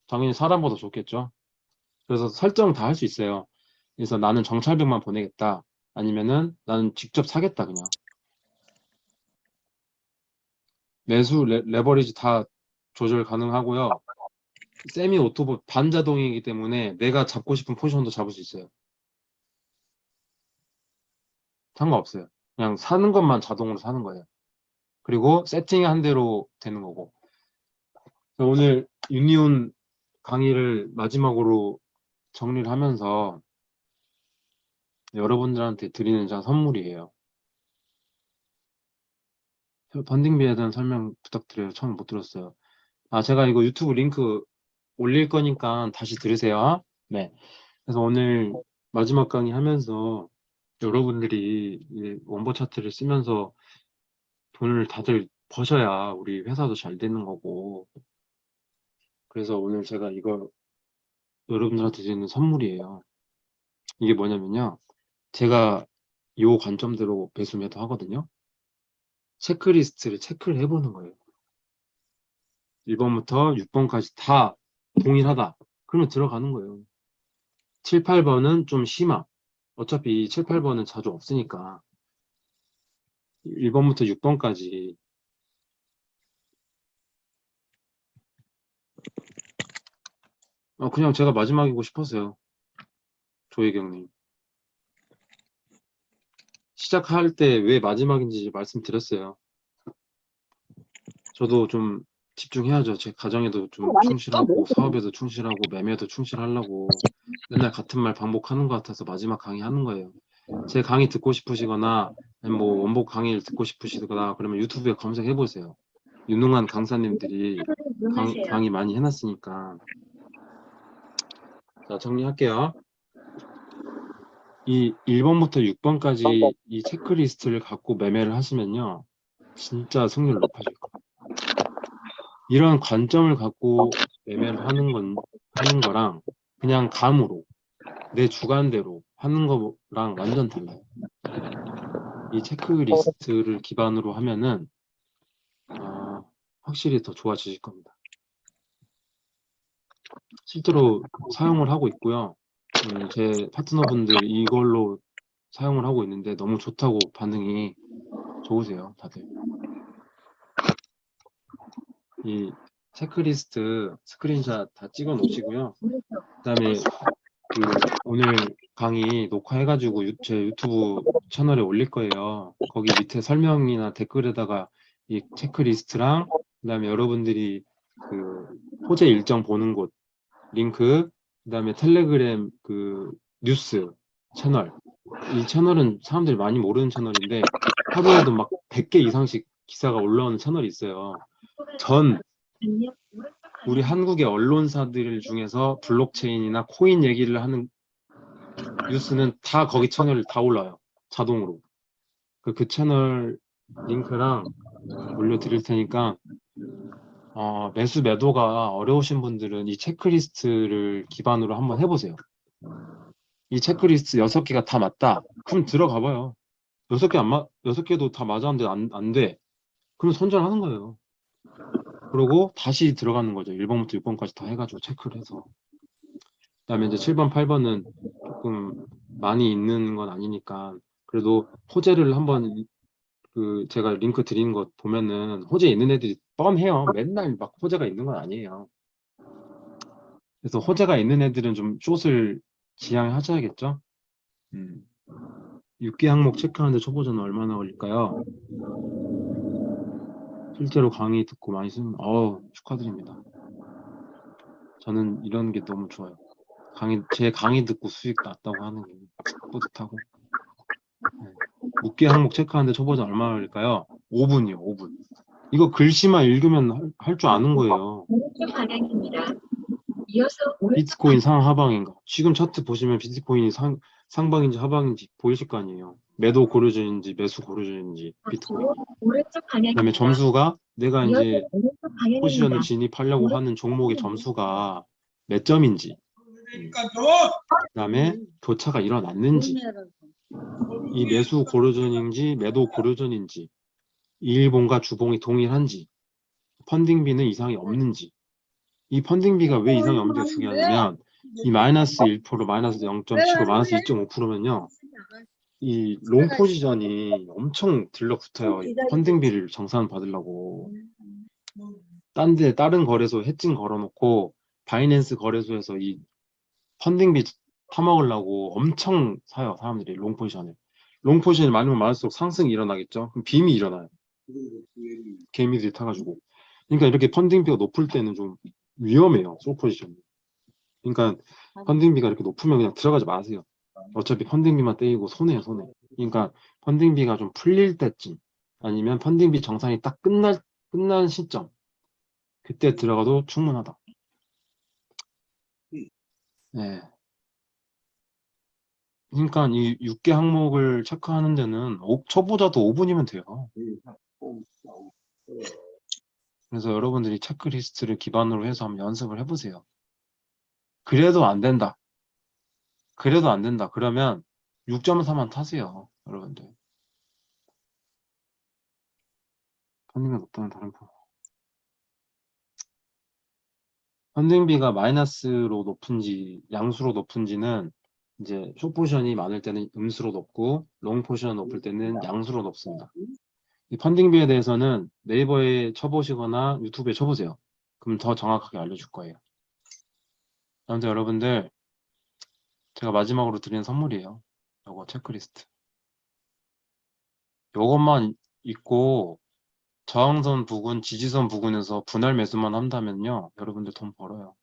당연히 사람보다 좋겠죠. 그래서 설정 다 할 수 있어요. 그래서 나는 정찰병만 보내겠다. 아니면은 나는 직접 사겠다 그냥. 매수 레버리지 다 조절 가능하고요. 세미 오토봇 반자동이기 때문에 내가 잡고 싶은 포지션도 잡을 수 있어요. 상관없어요. 그냥 사는 것만 자동으로 사는 거예요. 그리고 세팅한 대로 되는 거고. 오늘 유니온 강의를 마지막으로 정리를 하면서 여러분들한테 드리는 선물이에요. 펀딩비에 대한 설명 부탁드려요. 처음 못 들었어요. 제가 이거 유튜브 링크 올릴 거니까 다시 들으세요. 네. 그래서 오늘 마지막 강의 하면서 여러분들이 이 원보 차트를 쓰면서 돈을 다들 버셔야 우리 회사도 잘 되는 거고. 그래서 오늘 제가 이거 여러분들한테 드리는 선물이에요. 이게 뭐냐면요. 제가 요 관점대로 매수 매도 하거든요. 체크리스트를 체크를 해보는 거예요. 1번부터 6번까지 다 동일하다. 그러면 들어가는 거예요. 7, 8번은 좀 심하. 어차피 7, 8번은 자주 없으니까 1번부터 6번까지 그냥 제가 마지막이고 싶었어요. 조혜경님. 시작할 때 왜 마지막인지 말씀드렸어요. 저도 좀 집중해야죠. 제 가정에도 좀 충실하고 사업에도 충실하고 매매도 충실하려고 맨날 같은 말 반복하는 것 같아서 마지막 강의 하는 거예요. 제 강의 듣고 싶으시거나 뭐 원복 강의를 듣고 싶으시거나 그러면 유튜브에 검색해 보세요. 유능한 강사님들이 강의 많이 해놨으니까. 자, 정리할게요. 이 1번부터 6번까지 이 체크리스트를 갖고 매매를 하시면요. 진짜 승률 높아질 거예요. 이런 관점을 갖고 매매를 하는 거랑 그냥 감으로 내 주관대로 하는 거랑 완전 달라요. 이 체크리스트를 기반으로 하면은 확실히 더 좋아지실 겁니다. 실제로 사용을 하고 있고요. 제 파트너분들 이걸로 사용을 하고 있는데 너무 좋다고 반응이 좋으세요, 다들. 이 체크리스트 스크린샷 다 찍어 놓으시고요. 그다음에 오늘 강의 녹화해가지고 제 유튜브 채널에 올릴 거예요. 거기 밑에 설명이나 댓글에다가 이 체크리스트랑 그다음에 여러분들이 호재 일정 보는 곳 링크, 그다음에 텔레그램 뉴스 채널. 이 채널은 사람들이 많이 모르는 채널인데 하루에도 막 100개 이상씩 기사가 올라오는 채널이 있어요. 우리 한국의 언론사들 중에서 블록체인이나 코인 얘기를 하는 뉴스는 다 거기 채널에 다 올라와요. 자동으로. 그 채널 링크랑 올려드릴 테니까 매수 매도가 어려우신 분들은 이 체크리스트를 기반으로 한번 해보세요. 이 체크리스트 6개가 다 맞다. 그럼 들어가 봐요. 6개도 다 맞았는데 안 돼. 그럼 손절하는 거예요. 그리고 다시 들어가는 거죠. 1번부터 6번까지 다 해가지고 체크를 해서. 그다음에 이제 7번, 8번은 조금 많이 있는 건 아니니까 그래도 호재를 한번 제가 링크 드린 것 보면은 호재 있는 애들이 뻔해요. 맨날 막 호재가 있는 건 아니에요. 그래서 호재가 있는 애들은 좀 숏을 지향하셔야겠죠. 6개 항목 체크하는데 초보자는 얼마나 걸릴까요? 실제로 강의 듣고 많이 쓰는, 축하드립니다. 저는 이런 게 너무 좋아요. 제 강의 듣고 수익 났다고 하는 게 뿌듯하고. 6개 항목 체크하는데 초보자 얼마나 걸릴까요? 5분이요, 5분. 이거 글씨만 읽으면 할 줄 아는 거예요. 오른쪽 방향입니다. 이어서 오른쪽 비트코인 상하방인가? 지금 차트 보시면 비트코인이 상방인지 하방인지 보이실 거 아니에요. 매도 고르전인지 매수 고르전인지 비트코인. 오른쪽 그다음에 방향입니다. 점수가 내가 이어서 이제 오른쪽 포지션을 방향입니다. 진입하려고 하는 종목의 점수가 몇 점인지, 그다음에 교차가 일어났는지, 이 매수 고르전인지 매도 고르전인지, 일봉과 주봉이 동일한지, 펀딩비는 이상이 없는지. 이 펀딩비가 왜 이상이 없는지가 중요하냐면 이 마이너스 1%, 마이너스 0.75, 마이너스 2.5%면요. 이 롱 포지션이 엄청 들러붙어요. 이 펀딩비를 정산 받으려고. 다른 거래소 해칭 걸어놓고 바이낸스 거래소에서 이 펀딩비 타먹으려고 엄청 사요. 사람들이 롱 포지션을. 롱 포지션이 많으면 많을수록 상승이 일어나겠죠. 그럼 빔이 일어나요. 개미들이 타가지고. 그러니까 이렇게 펀딩비가 높을 때는 좀 위험해요. 숏 포지션이. 그러니까 펀딩비가 이렇게 높으면 그냥 들어가지 마세요. 어차피 펀딩비만 떼이고 손해요, 손해. 그러니까 펀딩비가 좀 풀릴 때쯤 아니면 펀딩비 정산이 딱 끝난 시점 그때 들어가도 충분하다. 네. 그러니까 이 6개 항목을 체크하는 데는 초보자도 5분이면 돼요. 그래서 여러분들이 체크리스트를 기반으로 해서 한번 연습을 해보세요. 그래도 안 된다. 그래도 안 된다. 그러면 6.4만 타세요, 여러분들. 펀딩비가 높다는 다른 거. 펀딩비가 마이너스로 높은지 양수로 높은지는 이제 숏 포지션이 많을 때는 음수로 높고 롱 포지션 높을 때는 양수로 높습니다. 이 펀딩비에 대해서는 네이버에 쳐보시거나 유튜브에 쳐보세요. 그럼 더 정확하게 알려줄 거예요. 아무튼 여러분들 제가 마지막으로 드리는 선물이에요. 요거 체크리스트. 요것만 있고 저항선 부근, 지지선 부근에서 분할 매수만 한다면요. 여러분들 돈 벌어요.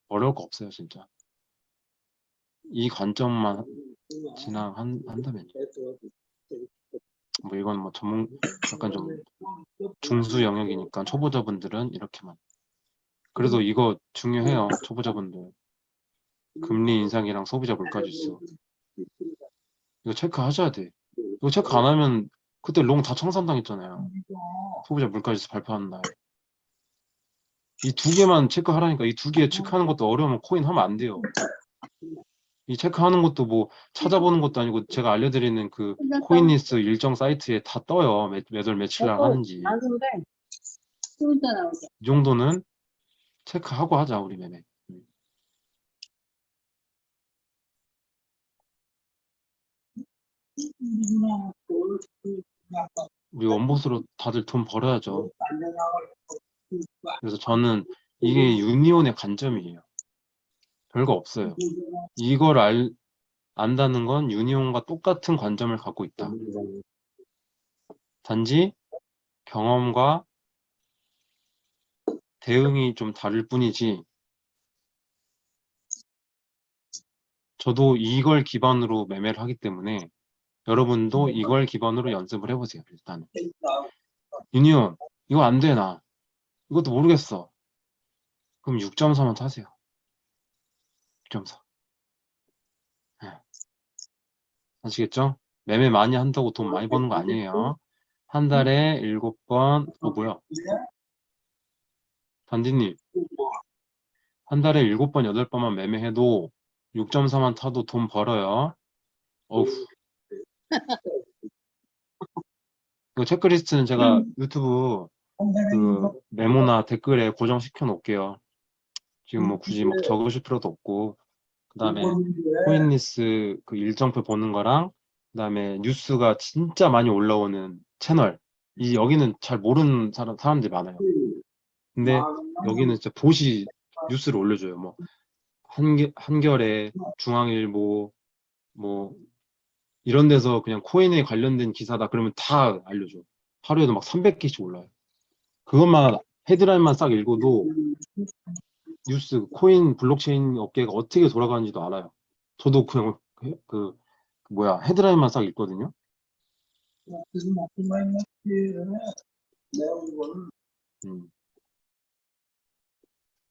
어려울 거 없어요, 진짜. 이 관점만 진행한다면요. 뭐 이건 뭐 약간 좀 중수 영역이니까 초보자분들은 이렇게만. 그래도 이거 중요해요. 초보자분들. 금리 인상이랑 소비자 물가지수. 이거 체크하셔야 돼. 이거 체크 안 하면 그때 롱 다 청산당했잖아요. 소비자 물가지수 발표하는 날. 이 2개만 체크하라니까. 이 2개 체크하는 것도 어려우면 코인 하면 안 돼요. 이 체크하는 것도 뭐 찾아보는 것도 아니고 제가 알려드리는 그 코인리스트 일정 사이트에 다 떠요. 몇 월 며칠 날 하는지. 이 정도는 체크하고 하자, 우리 매매. 우리 원보스로 다들 돈 벌어야죠. 그래서 저는 이게 유니온의 관점이에요. 별거 없어요. 이걸 안다는 건 유니온과 똑같은 관점을 갖고 있다. 단지 경험과 대응이 좀 다를 뿐이지 저도 이걸 기반으로 매매를 하기 때문에 여러분도 이걸 기반으로 연습을 해보세요. 일단 유니온 이거 안 돼, 나 이것도 모르겠어. 그럼 6.4만 타세요. 6.4. 아시겠죠? 매매 많이 한다고 돈 많이 버는 거 아니에요. 한 달에 7번, 뭐야? 단디님, 한 달에 7번, 8번만 매매해도 6.4만 타도 돈 벌어요. 어우, 그 체크리스트는 제가 유튜브 그 메모나 댓글에 고정시켜 놓을게요. 지금 뭐 굳이 막 적으실 필요도 없고, 그 다음에 코인리스 그 일정표 보는 거랑, 그 다음에 뉴스가 진짜 많이 올라오는 채널. 여기는 잘 모르는 사람들이 많아요. 근데 여기는 진짜 보시 뉴스를 올려줘요. 뭐, 한겨레, 중앙일보, 뭐, 이런 데서 그냥 코인에 관련된 기사다. 그러면 다 알려줘. 하루에도 막 300개씩 올라요. 그것만, 헤드라인만 싹 읽어도 뉴스, 코인 블록체인 업계가 어떻게 돌아가는지도 알아요. 저도 그냥 뭐야, 헤드라인만 싹 읽거든요. 음.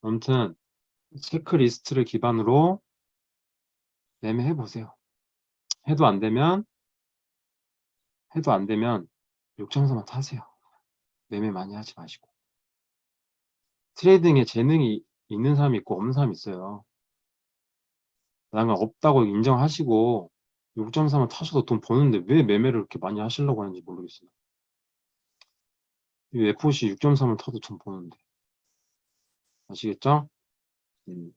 아무튼 체크리스트를 기반으로 매매해 보세요. 해도 안 되면 6점서만 타세요. 매매 많이 하지 마시고. 트레이딩에 재능이 있는 사람이 있고 없는 사람이 있어요. 나는 없다고 인정하시고 6.3만 타셔도 돈 버는데 왜 매매를 그렇게 많이 하시려고 하는지 모르겠어요. 이 FOC 6.3을 타도 돈 버는데. 아시겠죠? 음.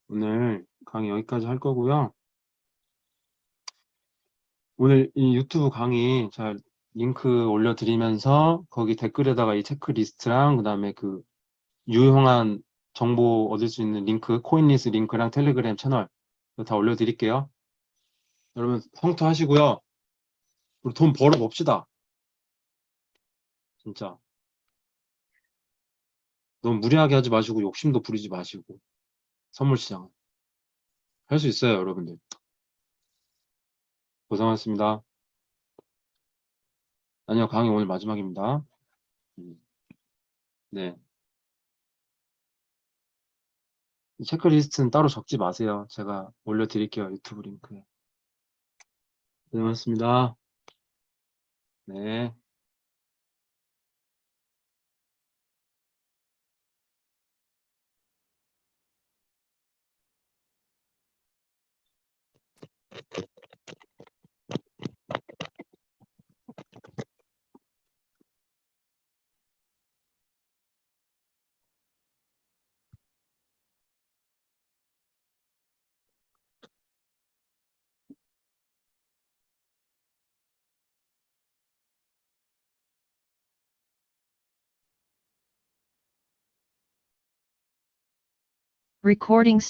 오늘 강의 여기까지 할 거고요. 오늘 이 유튜브 강의 잘 링크 올려드리면서 거기 댓글에다가 이 체크리스트랑 그 다음에 그 유용한 정보 얻을 수 있는 링크, 코인리스 링크랑 텔레그램 채널 다 올려드릴게요. 여러분 성투하시고요. 우리 돈 벌어 봅시다. 진짜. 너무 무리하게 하지 마시고 욕심도 부리지 마시고 선물시장은 할 수 있어요, 여러분들. 고생하셨습니다. 아니요, 강의 오늘 마지막입니다. 네. 이 체크리스트는 따로 적지 마세요. 제가 올려드릴게요, 유튜브 링크에. 고생하셨습니다. 네. Recording